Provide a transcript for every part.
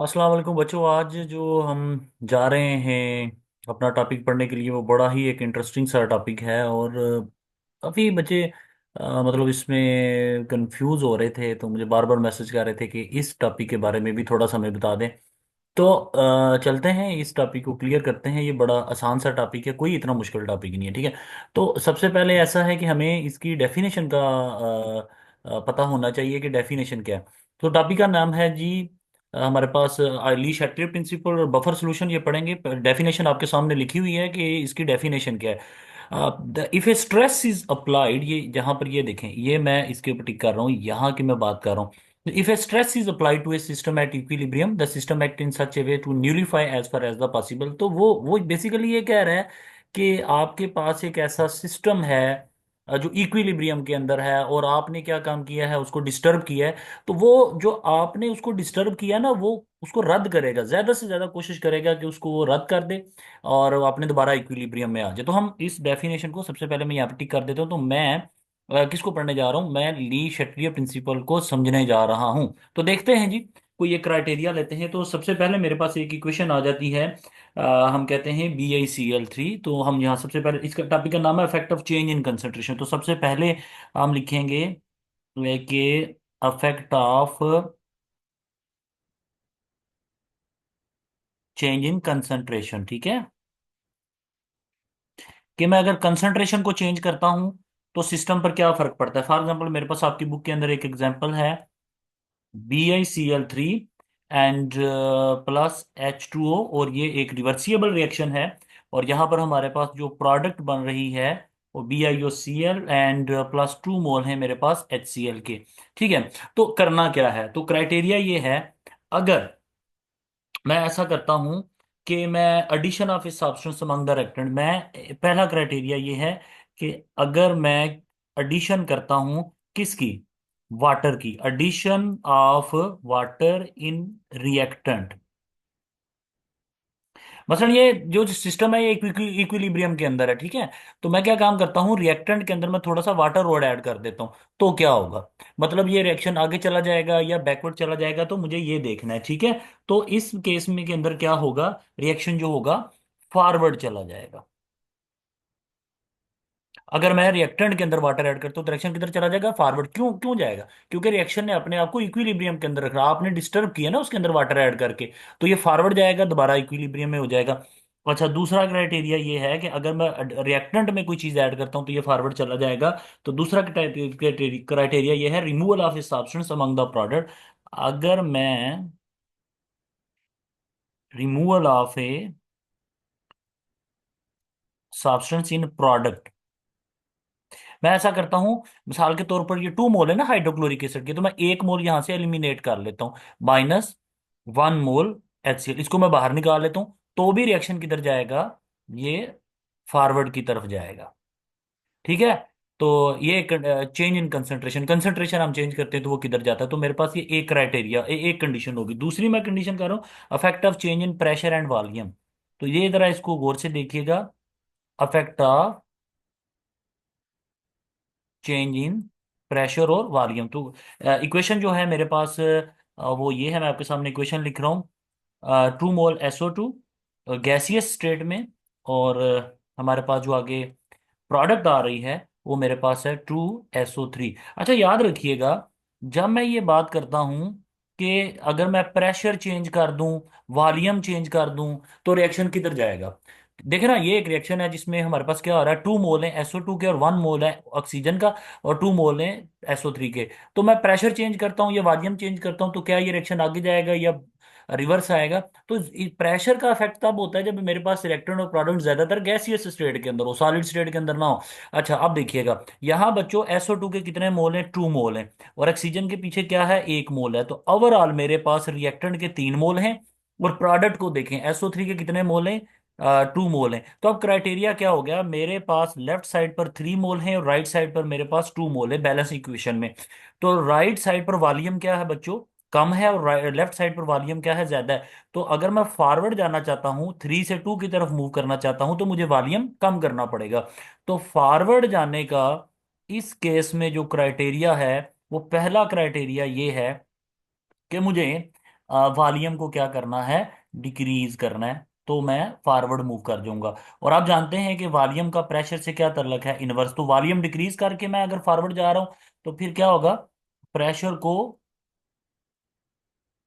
अस्सलाम वालेकुम बच्चों। आज जो हम जा रहे हैं अपना टॉपिक पढ़ने के लिए, वो बड़ा ही एक इंटरेस्टिंग सा टॉपिक है। और काफ़ी बच्चे मतलब इसमें कंफ्यूज हो रहे थे, तो मुझे बार बार मैसेज कर रहे थे कि इस टॉपिक के बारे में भी थोड़ा समय बता दें। तो चलते हैं, इस टॉपिक को क्लियर करते हैं। ये बड़ा आसान सा टॉपिक है, कोई इतना मुश्किल टॉपिक नहीं है, ठीक है। तो सबसे पहले ऐसा है कि हमें इसकी डेफिनेशन का पता होना चाहिए कि डेफिनेशन क्या है। तो टॉपिक का नाम है जी, हमारे पास ली शैट्री प्रिंसिपल और बफर सॉल्यूशन, ये पढ़ेंगे। डेफिनेशन आपके सामने लिखी हुई है कि इसकी डेफिनेशन क्या है। If A stress is applied, ये जहां पर ये देखें, ये मैं इसके ऊपर टिक कर रहा हूँ, यहाँ की मैं बात कर रहा हूँ। If a stress is applied to a system at equilibrium, the system act in such a way to nullify as far as the possible। तो वो बेसिकली ये कह रहा है कि आपके पास एक ऐसा सिस्टम है जो इक्विलिब्रियम के अंदर है, और आपने क्या काम किया है, उसको डिस्टर्ब किया है। तो वो जो आपने उसको डिस्टर्ब किया ना, वो उसको रद्द करेगा, ज्यादा से ज्यादा कोशिश करेगा कि उसको वो रद्द कर दे और आपने दोबारा इक्विलिब्रियम में आ जाए। तो हम इस डेफिनेशन को सबसे पहले मैं यहाँ पे टिक कर देता हूँ। तो मैं किसको पढ़ने जा रहा हूँ? मैं ली शट्रिय प्रिंसिपल को समझने जा रहा हूँ। तो देखते हैं जी, कोई एक क्राइटेरिया लेते हैं। तो सबसे पहले मेरे पास एक इक्वेशन आ जाती है। हम कहते हैं BiCl3। तो हम यहाँ सबसे पहले, इसका टॉपिक का नाम है effect of change in concentration. तो सबसे पहले हम लिखेंगे कि effect of change in concentration, ठीक है। कि मैं अगर कंसंट्रेशन को चेंज करता हूं तो सिस्टम पर क्या फर्क पड़ता है। फॉर एग्जांपल, मेरे पास आपकी बुक के अंदर एक एग्जांपल है, BiCl3 एंड +H2O, और ये एक रिवर्सिबल रिएक्शन है। और यहाँ पर हमारे पास जो प्रोडक्ट बन रही है वो BiOCl एंड +2 मोल है मेरे पास HCl के, ठीक है। तो करना क्या है, तो क्राइटेरिया ये है, अगर मैं ऐसा करता हूं कि मैं एडिशन ऑफ इस सब्सटेंस अमंग द रिएक्टेंट, मैं पहला क्राइटेरिया ये है कि अगर मैं एडिशन करता हूं, किसकी? वाटर की, addition of water in reactant. मसलन ये जो सिस्टम है, ये इक्विलिब्रियम के अंदर है, ठीक है। तो मैं क्या काम करता हूँ, रिएक्टेंट के अंदर मैं थोड़ा सा वाटर रोड ऐड कर देता हूँ। तो क्या होगा, मतलब ये रिएक्शन आगे चला जाएगा या बैकवर्ड चला जाएगा, तो मुझे ये देखना है, ठीक है। तो इस केस में के अंदर क्या होगा, रिएक्शन जो होगा फॉरवर्ड चला जाएगा। अगर मैं रिएक्टेंट के अंदर वाटर ऐड करता हूँ तो रिएक्शन किधर चला जाएगा? फॉरवर्ड। क्यों क्यों जाएगा? क्योंकि रिएक्शन ने अपने आप को इक्विलिब्रियम के अंदर रखा, आपने डिस्टर्ब किया ना उसके अंदर वाटर ऐड करके, तो ये फॉरवर्ड जाएगा, दोबारा इक्विलिब्रियम में हो जाएगा। अच्छा, दूसरा क्राइटेरिया ये है कि अगर मैं रिएक्टेंट में कोई चीज ऐड करता हूँ तो ये फॉरवर्ड चला जाएगा। तो दूसरा क्राइटेरिया ये है, removal of a substance among the product. अगर मैं removal of a substance in product, मैं ऐसा करता हूं, मिसाल के तौर पर ये 2 मोल है ना हाइड्रोक्लोरिक एसिड के, तो मैं 1 मोल यहां से एलिमिनेट कर लेता हूँ, -1 मोल HCl, इसको मैं बाहर निकाल लेता हूँ। तो भी रिएक्शन किधर जाएगा? ये फॉरवर्ड की तरफ जाएगा, ठीक है। तो ये चेंज इन कंसंट्रेशन, कंसंट्रेशन हम चेंज करते हैं तो वो किधर जाता है। तो मेरे पास ये एक क्राइटेरिया, एक कंडीशन होगी। दूसरी मैं कंडीशन कर रहा हूँ, affect of change in pressure and volume. तो ये जरा इसको गौर से देखिएगा, affect of change in pressure और वॉल्यूम। तो इक्वेशन जो है मेरे पास, वो ये है, मैं आपके सामने इक्वेशन लिख रहा हूँ। 2 मोल SO2 गैसियस स्टेट में, और हमारे पास जो आगे प्रोडक्ट आ रही है वो मेरे पास है 2SO3। अच्छा, याद रखिएगा, जब मैं ये बात करता हूँ कि अगर मैं प्रेशर चेंज कर दूं, वॉल्यूम चेंज कर दूं, तो रिएक्शन किधर जाएगा? देखे ना, ये एक रिएक्शन है जिसमें हमारे पास क्या हो रहा है, 2 मोल है SO2 के और 1 मोल है ऑक्सीजन का, और 2 मोल है SO3 के। तो मैं प्रेशर चेंज करता हूँ या वॉल्यूम चेंज करता हूँ, तो क्या ये रिएक्शन आगे जाएगा या रिवर्स आएगा? तो प्रेशर का इफेक्ट तब होता है जब मेरे पास रिएक्टेंट और प्रोडक्ट ज्यादातर गैसियस स्टेट के अंदर हो, सॉलिड स्टेट के अंदर ना हो। अच्छा, अब देखिएगा, यहाँ बच्चों SO2 के कितने मोल हैं? 2 मोल हैं। और ऑक्सीजन के पीछे क्या है? 1 मोल है। तो ओवरऑल मेरे पास रिएक्टेंट के 3 मोल हैं, और प्रोडक्ट को देखें, SO3 के कितने मोल हैं? 2 मोल हैं। तो अब क्राइटेरिया क्या हो गया, मेरे पास लेफ्ट साइड पर 3 मोल हैं और राइट साइड पर मेरे पास 2 मोल है, बैलेंस इक्वेशन में। तो राइट साइड पर वॉल्यूम क्या है बच्चों? कम है, और लेफ्ट साइड पर वॉल्यूम क्या है? ज्यादा है। तो अगर मैं फॉरवर्ड जाना चाहता हूँ, 3 से 2 की तरफ मूव करना चाहता हूँ, तो मुझे वॉल्यूम कम करना पड़ेगा। तो फॉरवर्ड जाने का इस केस में जो क्राइटेरिया है, वो पहला क्राइटेरिया ये है कि मुझे वॉल्यूम को क्या करना है, डिक्रीज करना है, तो मैं फॉरवर्ड मूव कर जाऊंगा। और आप जानते हैं कि वॉल्यूम का प्रेशर से क्या ताल्लुक है, इनवर्स। तो वॉल्यूम डिक्रीज करके मैं अगर फॉरवर्ड जा रहा हूं तो फिर क्या होगा, प्रेशर को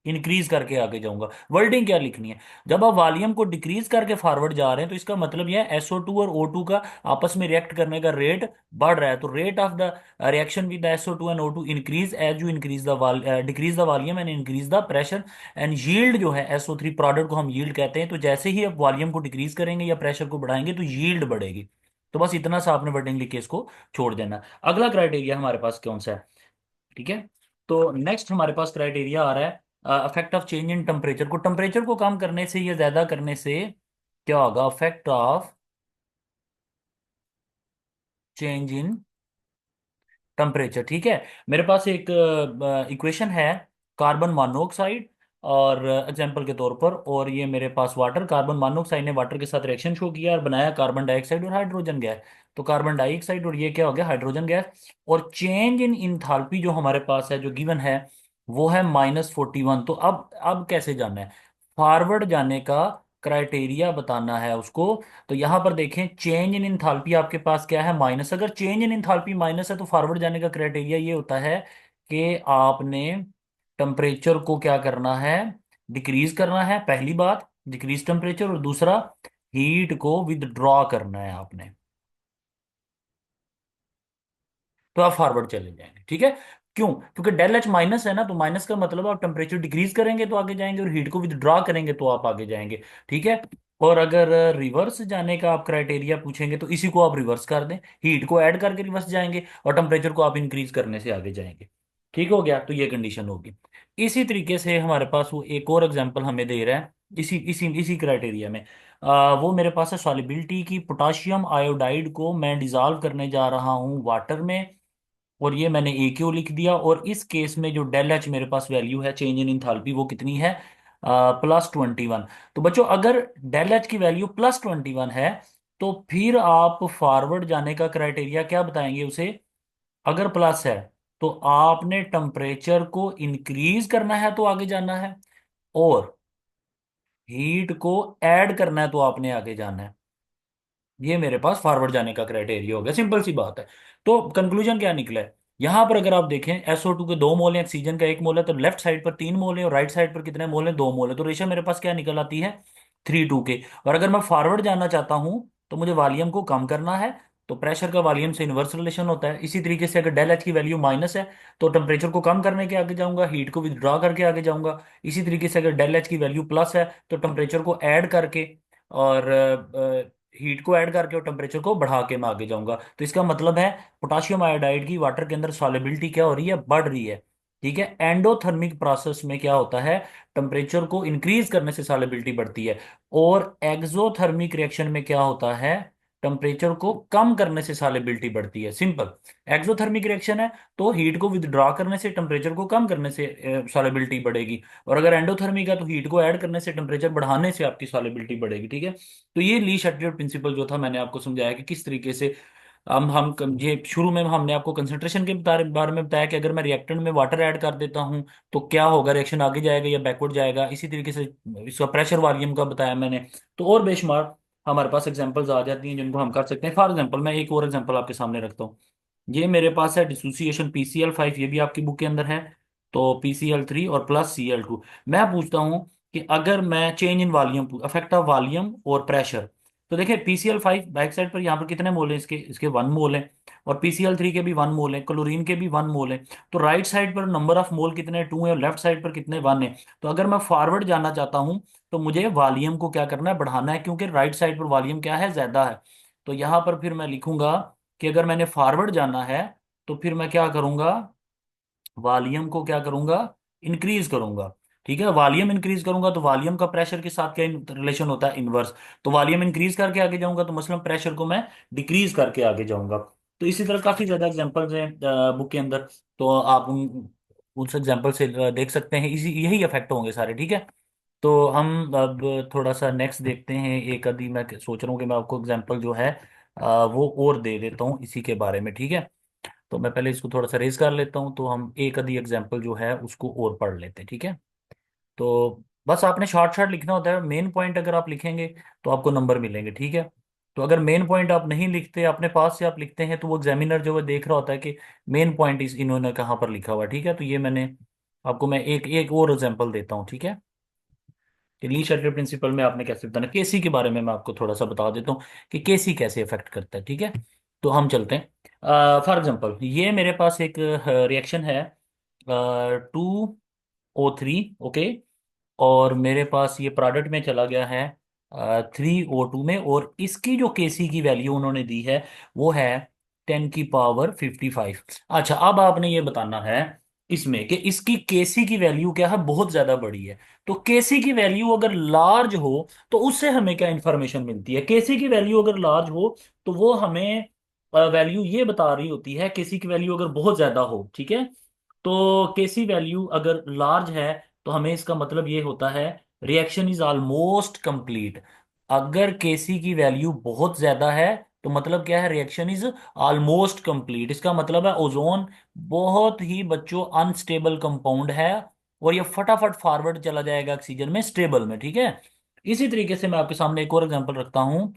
इंक्रीज करके आगे जाऊंगा। वर्डिंग क्या लिखनी है, जब आप वॉल्यूम को डिक्रीज करके फॉरवर्ड जा रहे हैं तो इसका मतलब यह है SO2 और O2 का आपस में रिएक्ट करने का रेट बढ़ रहा है। तो rate of the reaction with SO2 and O2 increase as you increase the decrease the volume and increase the pressure. And yield जो है, SO3 प्रोडक्ट को हम यील्ड कहते हैं। तो जैसे ही आप वॉल्यूम को डिक्रीज करेंगे या प्रेशर को बढ़ाएंगे तो यील्ड बढ़ेगी। तो बस इतना सा आपने वर्डिंग लिख के इसको छोड़ देना। अगला क्राइटेरिया हमारे पास कौन सा है, ठीक है। तो नेक्स्ट हमारे पास क्राइटेरिया आ रहा है affect of change in temperature को। टेम्परेचर को कम करने से या ज्यादा करने से क्या होगा, affect of change in temperature, ठीक है। मेरे पास एक इक्वेशन है, कार्बन मोनोऑक्साइड और एग्जांपल के तौर पर, और ये मेरे पास वाटर, कार्बन मोनोऑक्साइड ने वाटर के साथ रिएक्शन शो किया और बनाया कार्बन डाइऑक्साइड और हाइड्रोजन गैस। तो कार्बन डाइऑक्साइड और ये क्या हो गया, हाइड्रोजन गैस। और चेंज इन इंथैल्पी जो हमारे पास है, जो गिवन है, वो है -41। तो अब कैसे जाना है, फॉरवर्ड जाने का क्राइटेरिया बताना है उसको। तो यहां पर देखें, चेंज इन इंथैल्पी आपके पास क्या है, माइनस। अगर चेंज इन इंथैल्पी माइनस है तो फॉरवर्ड जाने का क्राइटेरिया ये होता है कि आपने टेम्परेचर को क्या करना है, डिक्रीज करना है, पहली बात डिक्रीज टेम्परेचर, और दूसरा हीट को विदड्रॉ करना है आपने। तो आप फॉरवर्ड चले जाएंगे, ठीक है। क्यों, क्योंकि डेल एच माइनस है ना, तो माइनस का मतलब आप टेम्परेचर डिक्रीज करेंगे तो आगे जाएंगे, और हीट को विदड्रॉ करेंगे तो आप आगे जाएंगे, ठीक है। और अगर रिवर्स जाने का आप क्राइटेरिया पूछेंगे तो इसी को आप रिवर्स कर दें, हीट को ऐड करके रिवर्स जाएंगे और टेम्परेचर को आप इंक्रीज करने से आगे जाएंगे। ठीक हो गया, तो ये कंडीशन होगी। इसी तरीके से हमारे पास वो एक और एग्जांपल हमें दे रहा है इसी इसी इसी क्राइटेरिया में। वो मेरे पास है सॉलिबिलिटी की, पोटाशियम आयोडाइड को मैं डिजॉल्व करने जा रहा हूँ वाटर में, और ये मैंने AQ लिख दिया। और इस केस में जो डेल एच मेरे पास वैल्यू है, चेंज इन इंथैल्पी, वो कितनी है, +21। तो बच्चों, अगर डेल एच की वैल्यू +21 है तो फिर आप फॉरवर्ड जाने का क्राइटेरिया क्या बताएंगे उसे। अगर प्लस है तो आपने टेम्परेचर को इंक्रीज करना है तो आगे जाना है, और हीट को ऐड करना है तो आपने आगे जाना है। ये मेरे पास फॉरवर्ड जाने का क्राइटेरिया हो गया, सिंपल सी बात है। तो कंक्लूजन क्या निकला है, यहां पर अगर आप देखें SO2 के 2 मोल हैं, ऑक्सीजन का 1 मोल है, तो लेफ्ट साइड पर 3 मोल है और राइट साइड पर कितने मोल है, 2 मोल है। तो रेशो मेरे पास क्या निकल आती है, 3:2 के। और अगर मैं फॉरवर्ड जाना चाहता हूं तो मुझे वॉल्यूम को कम करना है, तो प्रेशर का वॉल्यूम से इनवर्स रिलेशन होता है। इसी तरीके से अगर डेल एच की वैल्यू माइनस है तो टेम्परेचर को कम करने के आगे जाऊंगा, हीट को विदड्रॉ करके आगे जाऊंगा। इसी तरीके से अगर डेल एच की वैल्यू प्लस है तो टेम्परेचर को ऐड करके और हीट को ऐड करके और टेम्परेचर को बढ़ा के मैं आगे जाऊंगा। तो इसका मतलब है पोटाशियम आयोडाइड की वाटर के अंदर सॉलिबिलिटी क्या हो रही है, बढ़ रही है, ठीक है। एंडोथर्मिक प्रोसेस में क्या होता है, टेम्परेचर को इंक्रीज करने से सॉलिबिलिटी बढ़ती है। और एक्सोथर्मिक रिएक्शन में क्या होता है, टेम्परेचर को कम करने से सॉलिबिलिटी बढ़ती है, सिंपल। एक्सोथर्मिक रिएक्शन है तो हीट को विदड्रॉ करने से, टेम्परेचर को कम करने से सॉलिबिलिटी बढ़ेगी। और अगर एंडोथर्मिक है तो हीट को ऐड करने से, टेम्परेचर बढ़ाने से आपकी सॉलिबिलिटी बढ़ेगी, ठीक है। तो ये ली शटलेट प्रिंसिपल जो था, मैंने आपको समझाया कि किस तरीके से ये शुरू में हमने आपको कंसंट्रेशन के बारे में बताया कि अगर मैं रिएक्टेंट में वाटर ऐड कर देता हूं तो क्या होगा, रिएक्शन आगे जाएगा या बैकवर्ड जाएगा। इसी तरीके से इसका प्रेशर वॉल्यूम का बताया मैंने। तो और बेशुमार हमारे पास एग्जांपल्स आ जाती हैं जिनको हम कर सकते हैं। फॉर एग्जांपल, मैं एक और एग्जांपल आपके सामने रखता हूँ। ये मेरे पास है डिसोसिएशन PCl5, ये भी आपकी बुक के अंदर है। तो PCl3 और प्लस Cl2। मैं पूछता हूँ कि अगर मैं change in volume, affect of volume और प्रेशर। तो देखिए, PCl5 बैक साइड पर यहाँ पर कितने मोल हैं, इसके इसके 1 मोल है। और PCl3 के भी 1 मोल है, क्लोरीन के भी 1 मोल है। तो राइट साइड पर नंबर ऑफ मोल कितने, 2 है, और लेफ्ट साइड पर कितने, 1 है। तो अगर मैं फॉरवर्ड जाना चाहता हूँ तो मुझे वॉल्यूम को क्या करना है, बढ़ाना है, क्योंकि राइट साइड पर वॉल्यूम क्या है, ज्यादा है। तो यहाँ पर फिर मैं लिखूंगा कि अगर मैंने फॉरवर्ड जाना है तो फिर मैं क्या करूंगा, वॉल्यूम को क्या करूंगा, इंक्रीज करूंगा, ठीक है। वॉल्यूम इंक्रीज करूंगा तो वॉल्यूम का प्रेशर के साथ क्या रिलेशन होता है, इनवर्स। तो वॉल्यूम इंक्रीज करके आगे जाऊंगा तो मसलन प्रेशर को मैं डिक्रीज करके आगे जाऊंगा। तो इसी तरह काफी ज्यादा एग्जांपल्स हैं बुक के अंदर। तो आप उन एग्जांपल से देख सकते हैं, इसी यही इफेक्ट होंगे सारे, ठीक है। तो हम अब थोड़ा सा नेक्स्ट देखते हैं। एक आदि मैं सोच रहा हूँ कि मैं आपको एग्जांपल जो है वो और दे देता हूँ इसी के बारे में, ठीक है। तो मैं पहले इसको थोड़ा सा रेज कर लेता हूँ, तो हम एक आधी एग्जांपल जो है उसको और पढ़ लेते हैं, ठीक है। तो बस आपने शॉर्ट शॉर्ट लिखना होता है, मेन पॉइंट अगर आप लिखेंगे तो आपको नंबर मिलेंगे, ठीक है। तो अगर मेन पॉइंट आप नहीं लिखते, अपने पास से आप लिखते हैं, तो वो एग्जामिनर जो है देख रहा होता है कि मेन पॉइंट इस इन्होंने कहाँ पर लिखा हुआ है, ठीक है। तो ये मैंने आपको, मैं एक एक और एग्जांपल देता हूँ, ठीक है, कि ली शटल प्रिंसिपल में आपने कैसे बताना। केसी के बारे में मैं आपको थोड़ा सा बता देता हूँ कि केसी कैसे इफेक्ट करता है, ठीक है। तो हम चलते हैं, फॉर एग्जांपल ये मेरे पास एक रिएक्शन है, 2O3, ओके। और मेरे पास ये प्रोडक्ट में चला गया है 3O2 में, और इसकी जो केसी की वैल्यू उन्होंने दी है वो है 10 की पावर 55। अच्छा, अब आपने ये बताना है इसमें कि इसकी केसी की वैल्यू क्या है, बहुत ज्यादा बड़ी है। तो केसी की वैल्यू अगर लार्ज हो तो उससे हमें क्या इंफॉर्मेशन मिलती है? केसी की वैल्यू अगर लार्ज हो तो वो हमें वैल्यू ये बता रही होती है, केसी की वैल्यू अगर बहुत ज्यादा हो, ठीक है। तो केसी वैल्यू अगर लार्ज है तो हमें इसका मतलब ये होता है रिएक्शन इज ऑलमोस्ट कंप्लीट। अगर केसी की वैल्यू बहुत ज्यादा है तो मतलब क्या है, रिएक्शन इज ऑलमोस्ट कंप्लीट। इसका मतलब है ओजोन बहुत ही बच्चों अनस्टेबल कंपाउंड है, और ये फटाफट फॉरवर्ड चला जाएगा ऑक्सीजन में, स्टेबल में, ठीक है। इसी तरीके से मैं आपके सामने एक और एग्जांपल रखता हूँ,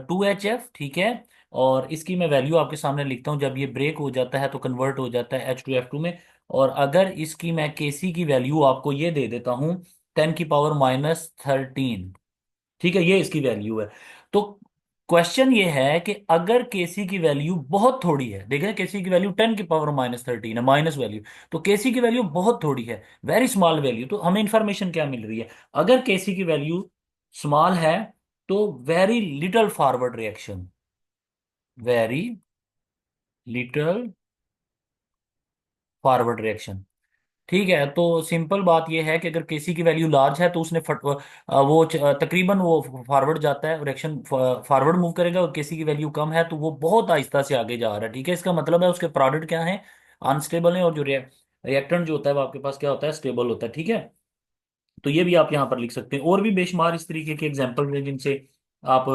2HF, ठीक है। और इसकी मैं वैल्यू आपके सामने लिखता हूँ, जब ये ब्रेक हो जाता है तो कन्वर्ट हो जाता है H2F2 में। और अगर इसकी मैं केसी की वैल्यू आपको ये दे देता हूँ 10 की पावर -13, ठीक है, ये इसकी वैल्यू है। तो क्वेश्चन ये है कि अगर केसी की वैल्यू बहुत थोड़ी है, देखें केसी की वैल्यू 10 की पावर -13 है, माइनस वैल्यू, तो केसी की वैल्यू बहुत थोड़ी है, वेरी स्मॉल वैल्यू, तो हमें इंफॉर्मेशन क्या मिल रही है? अगर केसी की वैल्यू स्मॉल है तो very little forward reaction, very little forward reaction, ठीक है। तो सिंपल बात यह है कि अगर केसी की वैल्यू लार्ज है तो उसने तकरीबन वो फॉरवर्ड जाता है, रिएक्शन फॉरवर्ड मूव करेगा, और केसी की वैल्यू कम है तो वो बहुत आहिस्ता से आगे जा रहा है, ठीक है। इसका मतलब है उसके प्रोडक्ट क्या है, अनस्टेबल है, और जो रिएक्टेंट जो होता है वो आपके पास क्या होता है, स्टेबल होता है, ठीक है। तो ये भी आप यहाँ पर लिख सकते हैं। और भी बेशुमार इस तरीके के एग्जाम्पल हैं जिनसे आप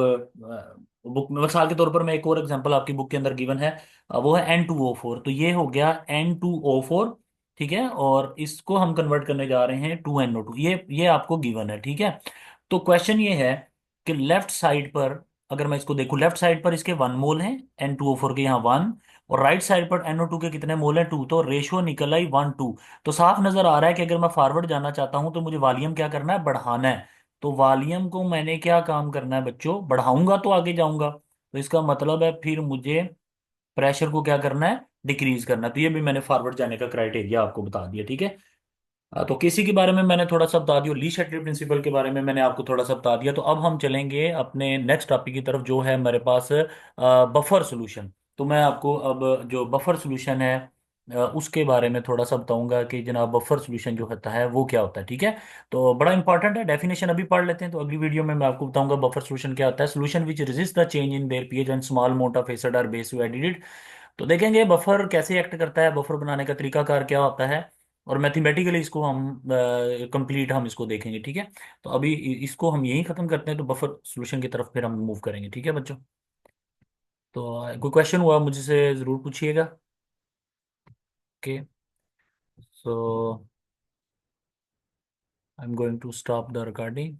बुक में, मिसाल के तौर पर मैं एक और एग्जांपल आपकी बुक के अंदर गिवन है, वो है N2O4। तो ये हो गया N2O4, ठीक है, और इसको हम कन्वर्ट करने जा रहे हैं 2NO2, ये आपको गिवन है, ठीक है। तो क्वेश्चन ये है कि लेफ्ट साइड पर, अगर मैं इसको देखूं, लेफ्ट साइड पर इसके 1 मोल हैं, N2O4 के यहाँ 1, और राइट साइड पर NO2 के कितने मोल हैं, 2, तो रेशियो निकल आई 1:2। तो साफ नजर आ रहा है कि अगर मैं फॉरवर्ड जाना चाहता हूं तो मुझे वॉल्यूम क्या करना है, बढ़ाना है। तो वॉल्यूम को मैंने क्या काम करना है बच्चों, बढ़ाऊंगा तो आगे जाऊंगा, तो इसका मतलब है फिर मुझे प्रेशर को क्या करना है, डिक्रीज करना है। तो ये भी मैंने फॉरवर्ड जाने का क्राइटेरिया आपको बता दिया, ठीक है। तो केसी के बारे में मैंने थोड़ा सा बता दिया, ली शटल प्रिंसिपल के बारे में मैंने आपको थोड़ा सा बता दिया। तो अब हम चलेंगे अपने नेक्स्ट टॉपिक की तरफ, जो है हमारे पास बफर सॉल्यूशन। तो मैं आपको अब जो बफर सॉल्यूशन है उसके बारे में थोड़ा सा बताऊंगा कि जनाब बफर सॉल्यूशन जो होता है वो क्या होता है, ठीक है। तो बड़ा इंपॉर्टेंट है, डेफिनेशन अभी पढ़ लेते हैं, तो अगली वीडियो में मैं आपको बताऊंगा बफर सॉल्यूशन क्या होता है। Solution which resist the change in their pH and small amount of acid or base added. तो देखेंगे बफर कैसे एक्ट करता है, बफर बनाने का तरीकाकार क्या होता है, और मैथमेटिकली इसको हम कंप्लीट हम इसको देखेंगे, ठीक है। तो अभी इसको हम यहीं खत्म करते हैं, तो बफर सॉल्यूशन की तरफ फिर हम मूव करेंगे, ठीक है बच्चों। तो कोई क्वेश्चन हुआ मुझसे ज़रूर पूछिएगा। Okay, so I am going to stop the recording.